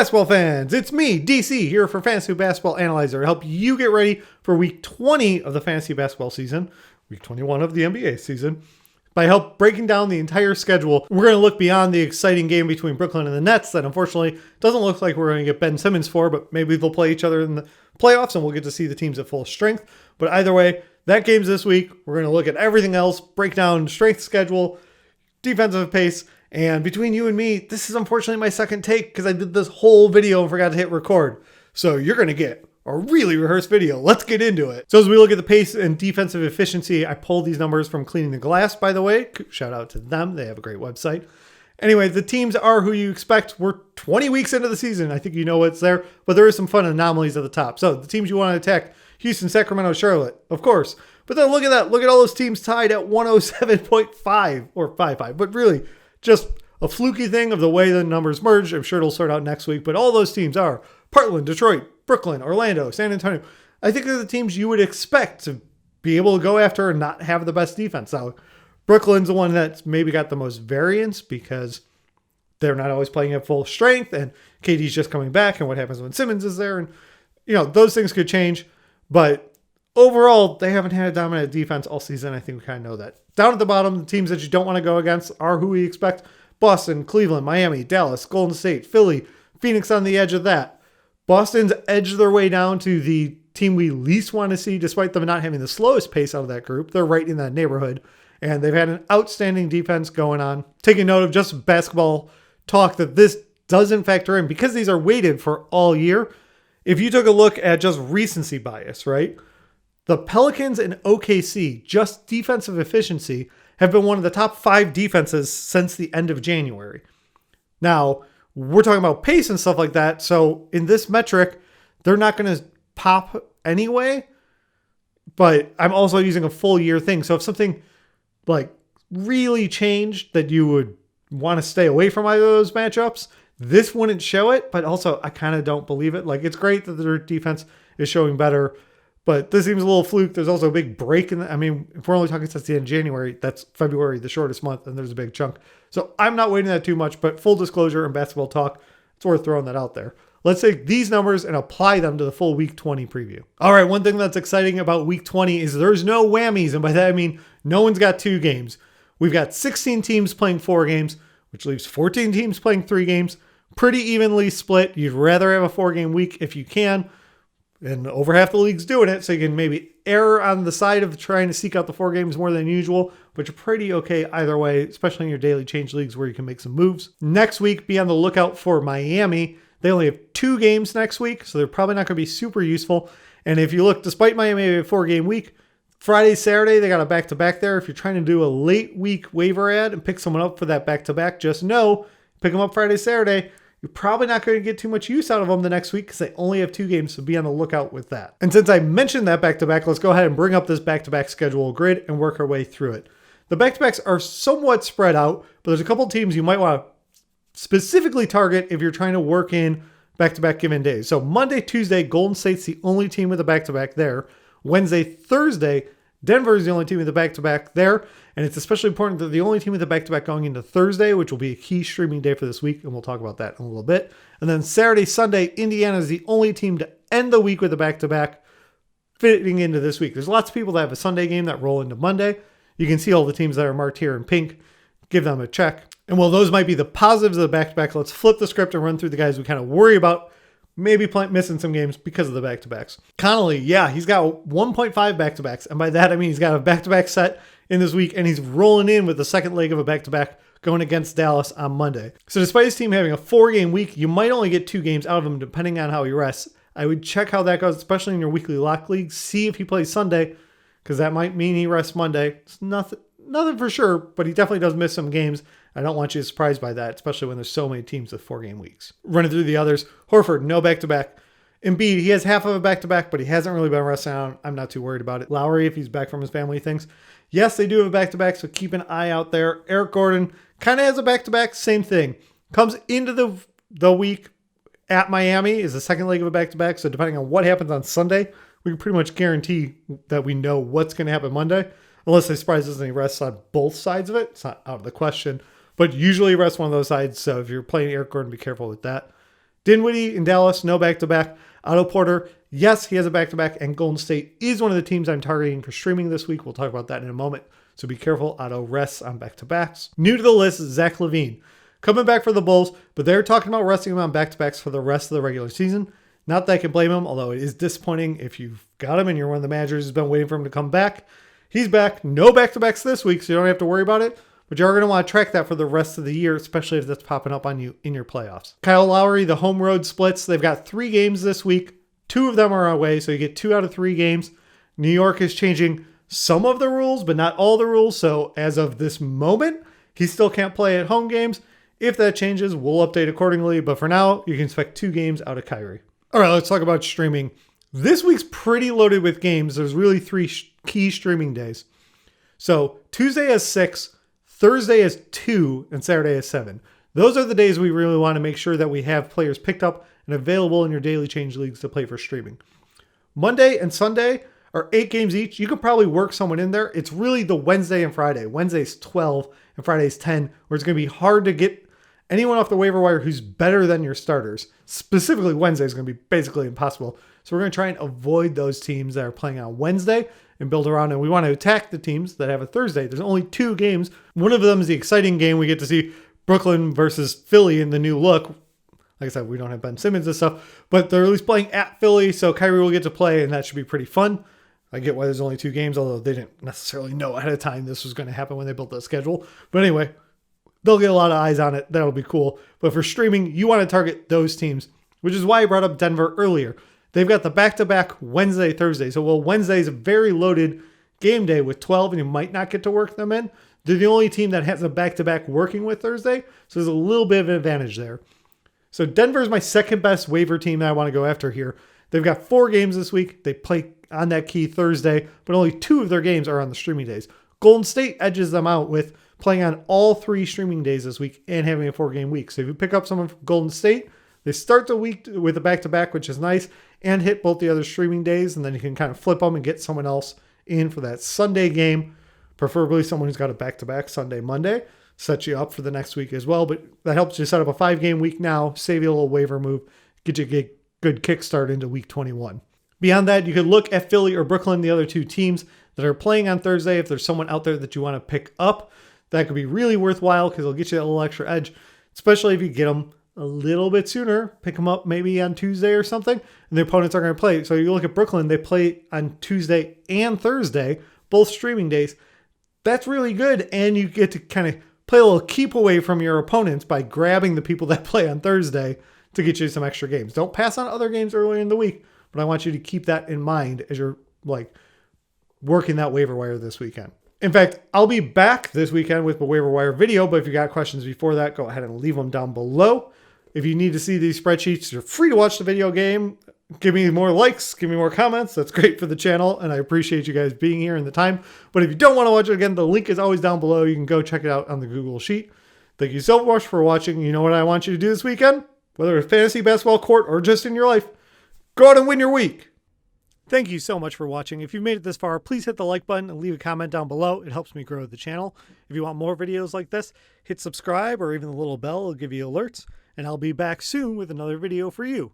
Basketball fans, it's me, DC, here for Fantasy Basketball Analyzer to help you get ready for week 20 of the fantasy basketball season, week 21 of the NBA season. By help breaking down the entire schedule, we're going to look beyond the exciting game between Brooklyn and the Nets that unfortunately doesn't look like we're going to get Ben Simmons for, but maybe they'll play each other in the playoffs and we'll get to see the teams at full strength. But either way, that game's this week. We're going to look at everything else, break down strength schedule, defensive pace, and between you and me, this is unfortunately my second take because I did this whole video and forgot to hit record. So you're going to get a really rehearsed video. Let's get into it. So as we look at the pace and defensive efficiency, I pulled these numbers from Cleaning the Glass, by the way. Shout out to them. They have a great website. Anyway, the teams are who you expect. We're 20 weeks into the season. I think you know what's there, but there is some fun anomalies at the top. So the teams you want to attack, Houston, Sacramento, Charlotte, of course. But then look at that. Look at all those teams tied at 107.5 or 5.5. But really, just a fluky thing of the way the numbers merged. I'm sure it'll sort out next week. But all those teams are Portland, Detroit, Brooklyn, Orlando, San Antonio. I think they're the teams you would expect to be able to go after and not have the best defense. Now, Brooklyn's the one that's maybe got the most variance because they're not always playing at full strength and KD's just coming back and what happens when Simmons is there. And, those things could change. But overall, they haven't had a dominant defense all season. I think we kind of know that. Down at the bottom, the teams that you don't want to go against are who we expect. Boston, Cleveland, Miami, Dallas, Golden State, Philly, Phoenix on the edge of that. Boston's edged their way down to the team we least want to see, despite them not having the slowest pace out of that group. They're right in that neighborhood. And they've had an outstanding defense going on. Taking note of just basketball talk that this doesn't factor in because these are weighted for all year. If you took a look at just recency bias, right? The Pelicans and OKC, just defensive efficiency, have been one of the top 5 defenses since the end of January. Now, we're talking about pace and stuff like that. So in this metric, they're not going to pop anyway. But I'm also using a full year thing. So if something like really changed that you would want to stay away from either of those matchups, this wouldn't show it. But also, I kind of don't believe it. Like, it's great that their defense is showing better. But this seems a little fluke. There's also a big break in if we're only talking since the end of January, that's February, the shortest month, and there's a big chunk. So I'm not waiting that too much, but full disclosure and basketball talk, it's worth throwing that out there. Let's take these numbers and apply them to the full week 20 preview. All right, one thing that's exciting about week 20 is there's no whammies, and by that I mean no one's got 2 games. We've got 16 teams playing 4 games, which leaves 14 teams playing 3 games. Pretty evenly split. You'd rather have a 4-game week if you can. And over half the league's doing it, so you can maybe err on the side of trying to seek out the 4 games more than usual, but you're pretty okay either way, especially in your daily change leagues where you can make some moves. Next week, be on the lookout for Miami. They only have 2 games next week, so they're probably not going to be super useful. And if you look, despite Miami having a 4-game week, Friday, Saturday, they got a back-to-back there. If you're trying to do a late week waiver ad and pick someone up for that back-to-back, just know, pick them up Friday, Saturday, you're probably not going to get too much use out of them the next week because they only have 2 games, so be on the lookout with that. And since I mentioned that back-to-back, let's go ahead and bring up this back-to-back schedule grid and work our way through it. The back-to-backs are somewhat spread out, but there's a couple teams you might want to specifically target if you're trying to work in back-to-back given days. So Monday, Tuesday, Golden State's the only team with a back-to-back there. Wednesday, Thursday, Denver is the only team with a back-to-back there. And it's especially important that they're the only team with a back-to-back going into Thursday, which will be a key streaming day for this week. And we'll talk about that in a little bit. And then Saturday, Sunday, Indiana is the only team to end the week with a back-to-back fitting into this week. There's lots of people that have a Sunday game that roll into Monday. You can see all the teams that are marked here in pink. Give them a check. And while those might be the positives of the back-to-back, let's flip the script and run through the guys we kind of worry about maybe missing some games because of the back-to-backs. Connolly, yeah, he's got 1.5 back-to-backs. And by that, I mean he's got a back-to-back set in this week, and he's rolling in with the second leg of a back-to-back going against Dallas on Monday. So despite his team having a 4-game week, you might only get 2 games out of him depending on how he rests. I would check how that goes, especially in your weekly lock league. See if he plays Sunday, because that might mean he rests Monday. It's nothing for sure, but he definitely does miss some games. I don't want you to be surprised by that, especially when there's so many teams with 4-game weeks. Running through the others, Horford, no back-to-back. Embiid, he has half of a back-to-back, but he hasn't really been resting out. I'm not too worried about it. Lowry, if he's back from his family things. Yes, they do have a back-to-back, so keep an eye out there. Eric Gordon kind of has a back-to-back, same thing. Comes into the week at Miami, is the second leg of a back-to-back, so depending on what happens on Sunday, we can pretty much guarantee that we know what's going to happen Monday. Unless they surprise us and he rests on both sides of it. It's not out of the question. But usually he rests one of those sides, so if you're playing Eric Gordon, be careful with that. Dinwiddie in Dallas, no back-to-back. Otto Porter, yes, he has a back-to-back, and Golden State is one of the teams I'm targeting for streaming this week. We'll talk about that in a moment, so be careful. Otto rests on back-to-backs. New to the list is Zach LaVine. Coming back for the Bulls, but they're talking about resting him on back-to-backs for the rest of the regular season. Not that I can blame him, although it is disappointing if you've got him and you're one of the managers who's been waiting for him to come back. He's back. No back-to-backs this week, so you don't have to worry about it. But you're going to want to track that for the rest of the year, especially if that's popping up on you in your playoffs. Kyle Lowry, the home road splits. They've got 3 games this week. 2 of them are away, so you get 2 out of 3 games. New York is changing some of the rules, but not all the rules. So as of this moment, he still can't play at home games. If that changes, we'll update accordingly. But for now, you can expect 2 games out of Kyrie. All right, let's talk about streaming. This week's pretty loaded with games. There's really 3 key streaming days. So Tuesday has 6. Thursday is 2, and Saturday is 7. Those are the days we really want to make sure that we have players picked up and available in your daily change leagues to play for streaming. Monday and Sunday are 8 games each. You could probably work someone in there. It's really the Wednesday and Friday. Wednesday's 12 and Friday's 10, where it's going to be hard to get anyone off the waiver wire who's better than your starters. Specifically, Wednesday is going to be basically impossible. So we're going to try and avoid those teams that are playing on Wednesday and build around, and we want to attack the teams that have a Thursday. There's only 2 games. One of them is the exciting game. We get to see Brooklyn versus Philly in the new look. Like I said, we don't have Ben Simmons and stuff, but they're at least playing at Philly, so Kyrie will get to play, and that should be pretty fun. I get why there's only 2 games, although they didn't necessarily know ahead of time this was going to happen when they built the schedule. But anyway, they'll get a lot of eyes on it. That'll be cool. But for streaming, you want to target those teams, which is why I brought up Denver earlier. They've got the back-to-back Wednesday, Thursday. So while Wednesday is a very loaded game day with 12, and you might not get to work them in, they're the only team that has a back-to-back working with Thursday. So there's a little bit of an advantage there. So Denver is my second best waiver team that I want to go after here. They've got 4 games this week. They play on that key Thursday, but only 2 of their games are on the streaming days. Golden State edges them out with playing on all 3 streaming days this week and having a 4-game week. So if you pick up someone from Golden State, they start the week with a back-to-back, which is nice, and hit both the other streaming days, and then you can kind of flip them and get someone else in for that Sunday game, preferably someone who's got a back-to-back Sunday, Monday. Set you up for the next week as well, but that helps you set up a 5-game week now, save you a little waiver move, get you a good kickstart into week 21. Beyond that, you could look at Philly or Brooklyn, the other 2 teams that are playing on Thursday. If there's someone out there that you want to pick up, that could be really worthwhile because it'll get you a little extra edge, especially if you get them a little bit sooner. Pick them up maybe on Tuesday or something, and the opponents are going to play. So you look at Brooklyn, they play on Tuesday and Thursday, both streaming days. That's really good, and you get to kind of play a little keep away from your opponents by grabbing the people that play on Thursday to get you some extra games. Don't pass on other games earlier in the week, but I want you to keep that in mind as you're working that waiver wire this weekend. In fact, I'll be back this weekend with the waiver wire video, but if you got questions before that, go ahead and leave them down below. If you need to see these spreadsheets, you're free to watch the video game. Give me more likes, give me more comments. That's great for the channel, and I appreciate you guys being here in the time. But if you don't want to watch it again, the link is always down below. You can go check it out on the Google Sheet. Thank you so much for watching. You know what I want you to do this weekend? Whether it's fantasy basketball court or just in your life, go out and win your week. Thank you so much for watching. If you've made it this far, please hit the like button and leave a comment down below. It helps me grow the channel. If you want more videos like this, hit subscribe or even the little bell will give you alerts. And I'll be back soon with another video for you.